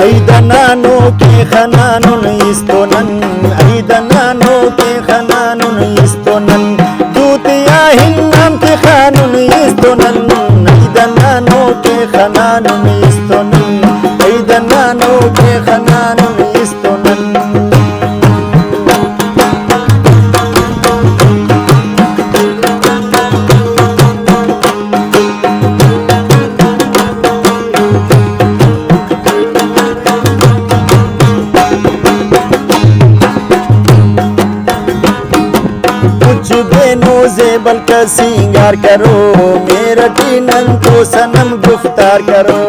Aidanano ke khananun istonan, aidanano ke khananun istonan, dutiya hinnam ke khanun istonan, aidanano ke khananun istonan, aidanano ke khananun istonan. बेनो जेबल का सिंगार करो, मेरा टीनन को सनम गुफ्तार करो।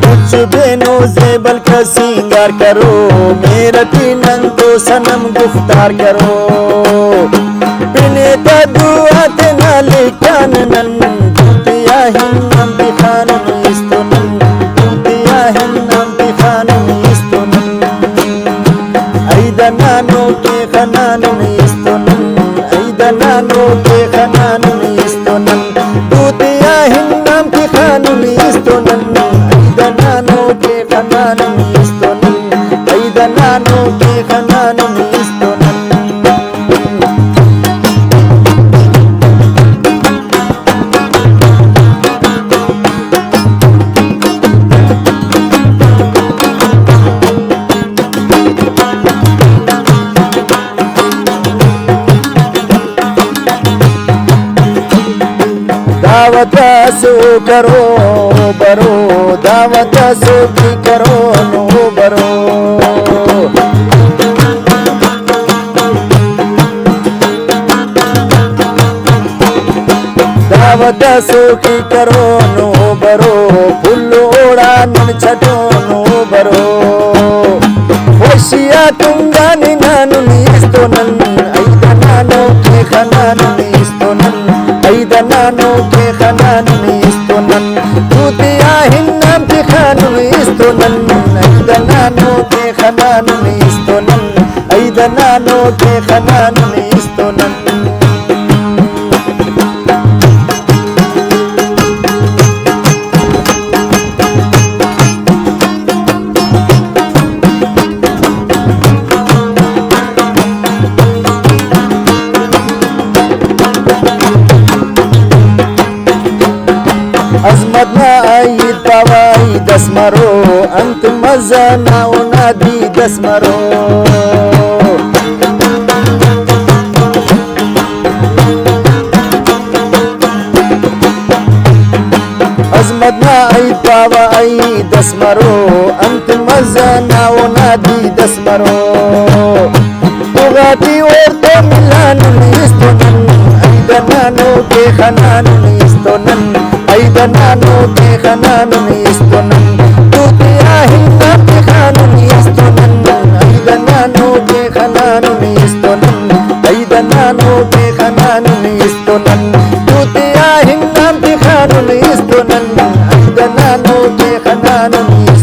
कुछ बेनो जेबल का सिंगार करो, मेरा टीनन को सनम गुफ्तार करो। पिने का दुआ ते नाले कानन, दुतिया हिन्नम बिखानन इस्तोनन, दुतिया हिन्नम बिखानन इस्तोनन, aidanano ke khananun istonan, aidanano ke khananun istonan, dutiya hinnam bikhanun istonan, aidanano ke khananun istonan, aidanano ke khananun istonan. दावत सो करो बरो, दावत सो की करो नो बरो। दावत सो की करो नो बरो, फुल्लोड़ा नन छटो नो बरो। होशिया तुंगानी नानु निस्तोनन, aidanano ke khananun istonan, aidanano ke khananun istonan, dutiya hinnam bikhanun istonan, aidanano ke khananun istonan, aidanano ke khananun istonan. अजमत ना आई दवाई दस मरो, अंत मजा ना उनादी दस मरो। अजमत ना आई दवाई दस मरो, अंत मजा ना उनादी दस मरो। उगाती और तो मिलानun istonan, aidanano ke khananun istonan, aidanano ke khananun istonan, dutiya hinnam bikhanun istonan, aidanano ke khananun istonan, aidanano ke khananun istonan, dutiya hinnam bikhanun istonan, aidanano ke khananun istonan.